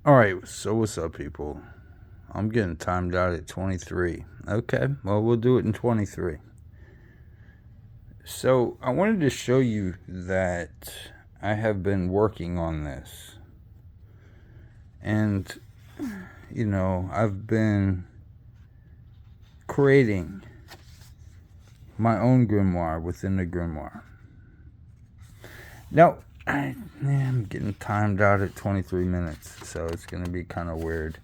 Alright, so what's up, people? I'm getting timed out at 23. Okay, well, we'll do it in 23. So, I wanted to show you that I have been working on this. And, I've been creating my own grimoire within the grimoire. Now, I'm getting timed out at 23 minutes, so it's going to be kind of weird.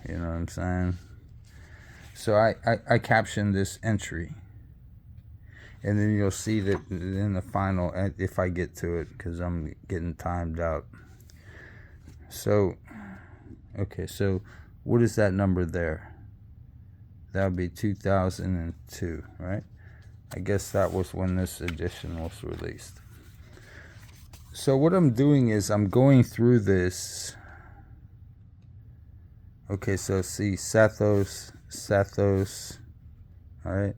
You know what I'm saying? So I captioned this entry. And then you'll see that in the final, if I get to it, because I'm getting timed out. So, okay, so what is that number there? That would be 2002, right? I guess that was when this edition was released. So what I'm doing is I'm going through this. Okay, so see, Sethos, all right?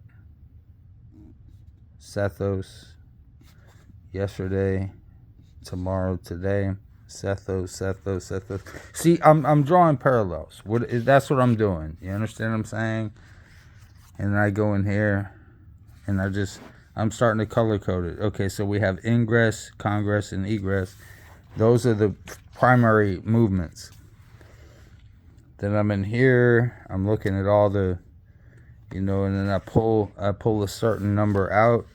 Sethos, yesterday, tomorrow, today, Sethos. See, I'm drawing parallels. That's what I'm doing. You understand what I'm saying? And I go in here, and I'm starting to color code it. Okay, so we have ingress, congress, and egress. Those are the primary movements. Then I'm in here. I'm looking at all the, and then I pull a certain number out.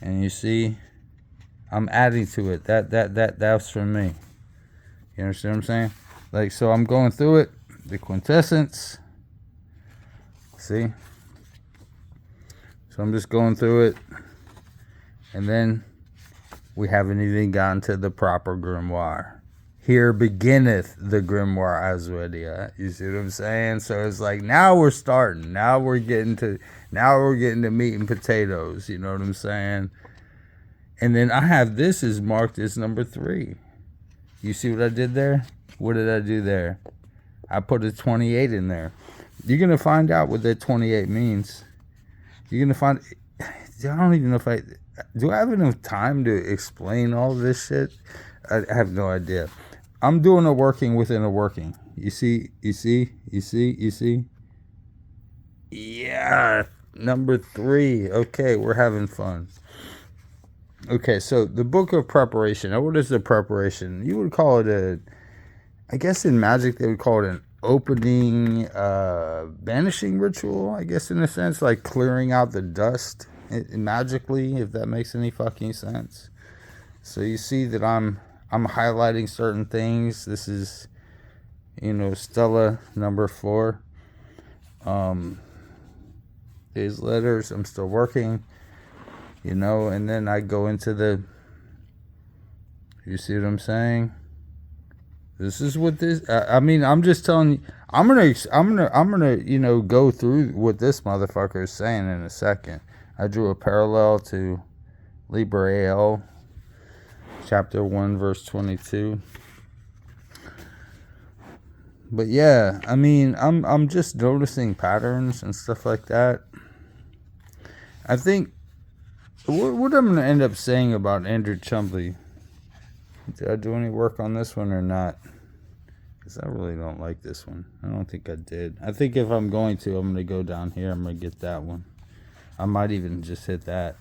And you see, I'm adding to it. That's from me. You understand what I'm saying? Like, so I'm going through it. The quintessence. See? So I'm just going through it. And then we haven't even gotten to the proper grimoire. Here beginneth the grimoire Azoetia. You see what I'm saying? So it's like, now we're starting. Now we're getting to meat and potatoes. You know what I'm saying? And then I have this is marked as number 3. You see what I did there? What did I do there? I put a 28 in there. You're going to find out what that 28 means. You're going to find... I don't even know if I... Do I have enough time to explain all this shit? I have no idea. I'm doing a working within a working. You see? Yeah, number 3. Okay, we're having fun. Okay, so the book of preparation. Now, what is the preparation? You would call it I guess in magic they would call it an opening, banishing ritual, I guess in a sense, like clearing out the dust magically, if that makes any fucking sense. So you see that I'm highlighting certain things. This is, Stella number 4. These letters, I'm still working, and then I go into you see what I'm saying? This is what this, I'm just telling you, I'm gonna, go through what this motherfucker is saying in a second. I drew a parallel to Librael, chapter 1, verse 22. But yeah, I'm just noticing patterns and stuff like that. I think what I'm gonna end up saying about Andrew Chumley. Did I do any work on this one or not? Because I really don't like this one. I don't think I did. I think if I'm going to, I'm going to go down here. I'm going to get that one. I might even just hit that.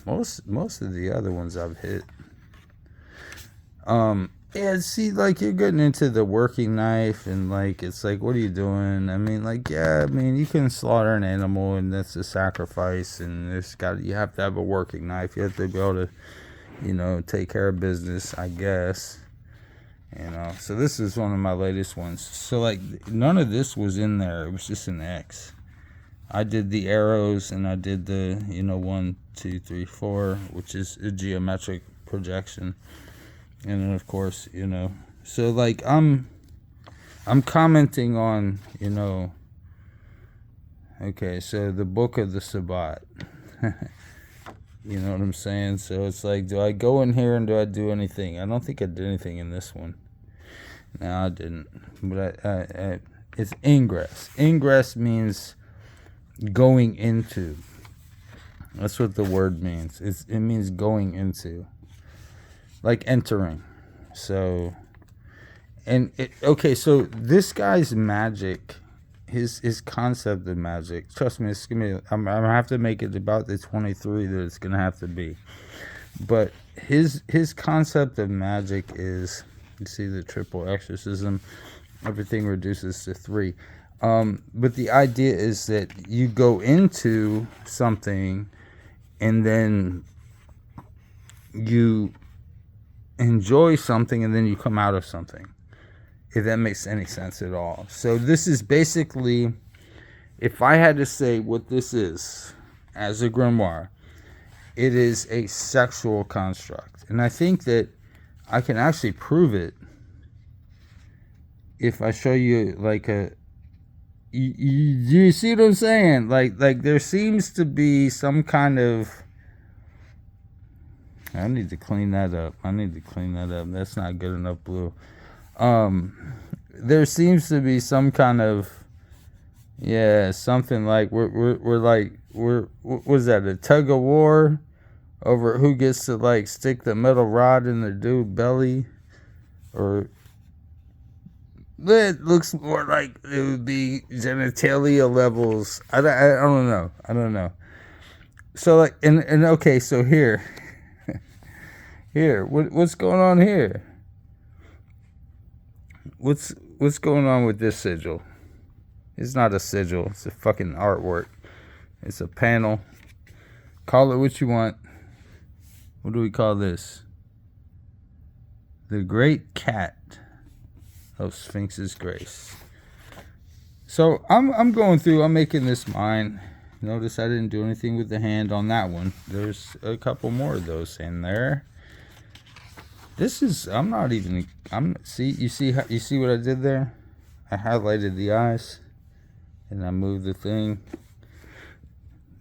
Most of the other ones I've hit. Yeah, see, like, you're getting into the working knife, and, like, it's like, what are you doing? You can slaughter an animal, and that's a sacrifice, and you have to have a working knife. You have to be able to, take care of business, I guess. So this is one of my latest ones. So, like, none of this was in there. It was just an X. I did the arrows, and I did the, 1, 2, 3, 4, which is a geometric projection. And then, of course, so, like, I'm commenting on, okay, so the book of the Sabbat. You know what I'm saying? So it's like, do I go in here and do I do anything? I don't think I did anything in this one. No, I didn't. But it's ingress. Ingress means going into. That's what the word means. It means going into, like entering. So, okay, so this guy's magic, his concept of magic. Trust me, I'm gonna have to make it about the 23 that it's gonna have to be. But his concept of magic is, you see the triple exorcism, everything reduces to 3. But the idea is that you go into something and then you enjoy something and then you come out of something, if that makes any sense at all. So this is basically, if I had to say what this is as a grimoire, it is a sexual construct. And I think that I can actually prove it if I show you like you see what I'm saying? Like there seems to be some kind of, I need to clean that up. That's not good enough blue. There seems to be some kind of, something like we're was that a tug of war over who gets to like stick the metal rod in the dude's belly, or it looks more like it would be genitalia levels. I don't know. So like and okay, so here what's going on here? What's going on with this sigil? It's not a sigil. It's a fucking artwork. It's a panel. Call it what you want. What do we call this? The Great Cat of Sphinx's Grace. So I'm going through. I'm making this mine. Notice I didn't do anything with the hand on that one. There's a couple more of those in there. This is, see, you see what I did there? I highlighted the eyes and I moved the thing.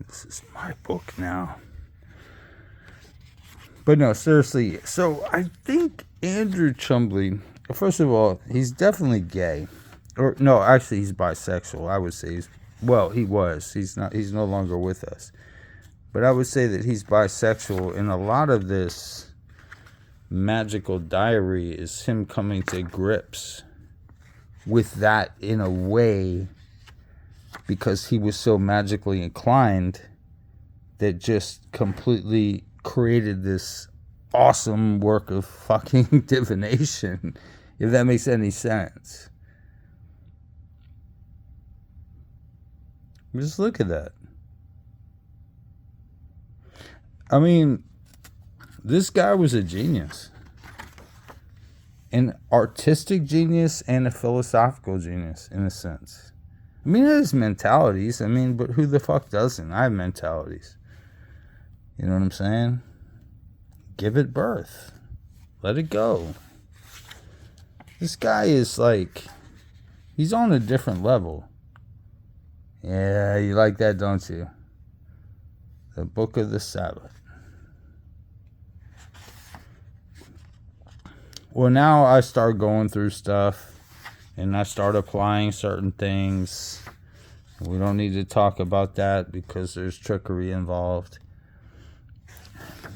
This is my book now. But no, seriously. So I think Andrew Chumbley, first of all, he's definitely gay. Or no, actually he's bisexual. I would say he was. He's no longer with us. But I would say that he's bisexual, and a lot of this magical diary is him coming to grips with that in a way, because he was so magically inclined that just completely created this awesome work of fucking divination, if that makes any sense. Just look at that. I mean, this guy was a genius. An artistic genius and a philosophical genius, in a sense. I mean, it has mentalities. I mean, but who the fuck doesn't? I have mentalities. You know what I'm saying? Give it birth. Let it go. This guy is like, he's on a different level. Yeah, you like that, don't you? The Book of the Sabbath. Well, now I start going through stuff and I start applying certain things. We don't need to talk about that because there's trickery involved.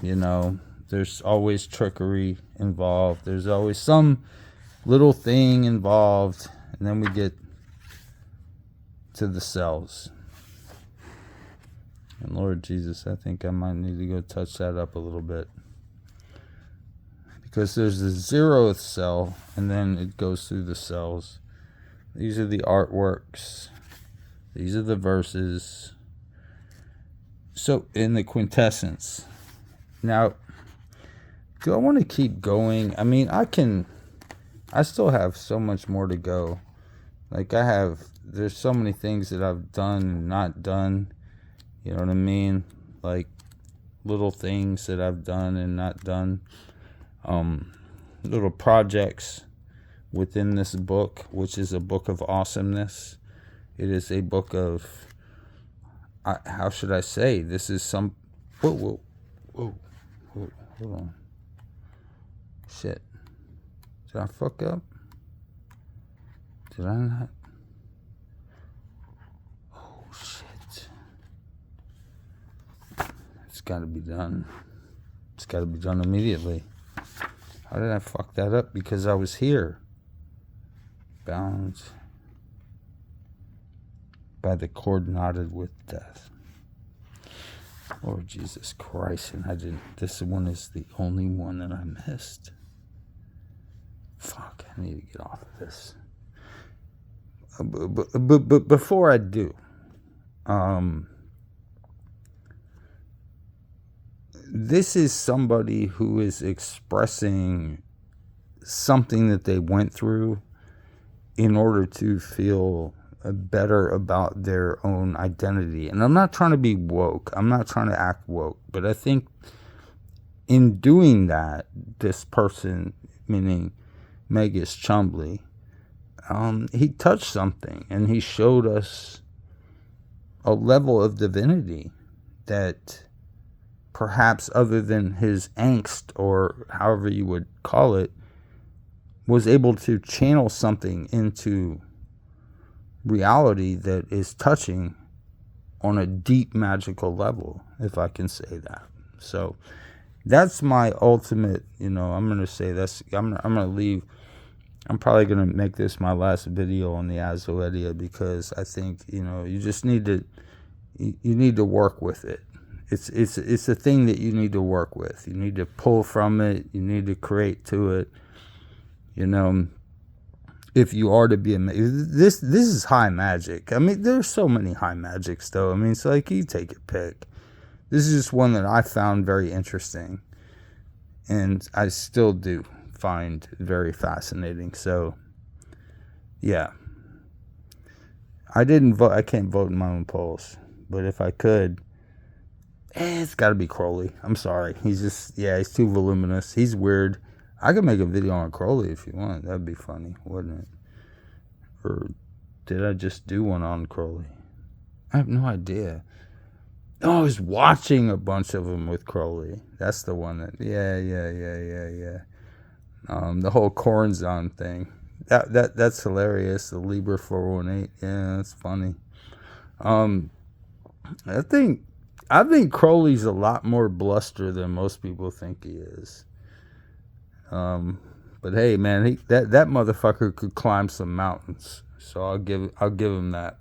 You know, there's always trickery involved. There's always some little thing involved. And then we get to the cells. And Lord Jesus, I think I might need to go touch that up a little bit. Because there's the 0th cell, and then it goes through the cells. These are the artworks. These are the verses. So, in the quintessence. Now, do I want to keep going? I mean, I still have so much more to go. Like, there's so many things that I've done and not done. You know what I mean? Like, little things that I've done and not done. Little projects within this book, which is a book of awesomeness. It is a book of, how should I say? This is some, whoa, hold on. Shit. Did I fuck up? Did I not? Oh, shit. It's got to be done. It's got to be done immediately. How did I fuck that up? Because I was here. Bound by the cord knotted with death. Lord Jesus Christ, and I didn't. This one is the only one that I missed. Fuck, I need to get off of this. But before I do, this is somebody who is expressing something that they went through in order to feel better about their own identity. And I'm not trying to be woke. I'm not trying to act woke. But I think in doing that, this person, meaning Megas Chumbley, he touched something, and he showed us a level of divinity that perhaps, other than his angst, or however you would call it, was able to channel something into reality that is touching on a deep magical level, if I can say that. So that's my ultimate, I'm going to say that's, I'm going to leave. I'm probably going to make this my last video on the Azoetia, because I think, you just need to work with it. It's a thing that you need to work with. You need to pull from it. You need to create to it. If you are to be this is high magic. I mean, there's so many high magics, though. I mean, it's like, you take your pick. This is just one that I found very interesting, and I still do find very fascinating. So, yeah. I didn't vote. I can't vote in my own polls, but if I could, it's got to be Crowley. I'm sorry. He's too voluminous. He's weird. I could make a video on Crowley if you want. That'd be funny, wouldn't it? Or did I just do one on Crowley? I have no idea. Oh, I was watching a bunch of them with Crowley. That's the one that, yeah. The whole Corazon thing. That's hilarious. The Libra 418. Yeah, that's funny. I think Crowley's a lot more bluster than most people think he is. But hey, man, that motherfucker could climb some mountains. So I'll give him that.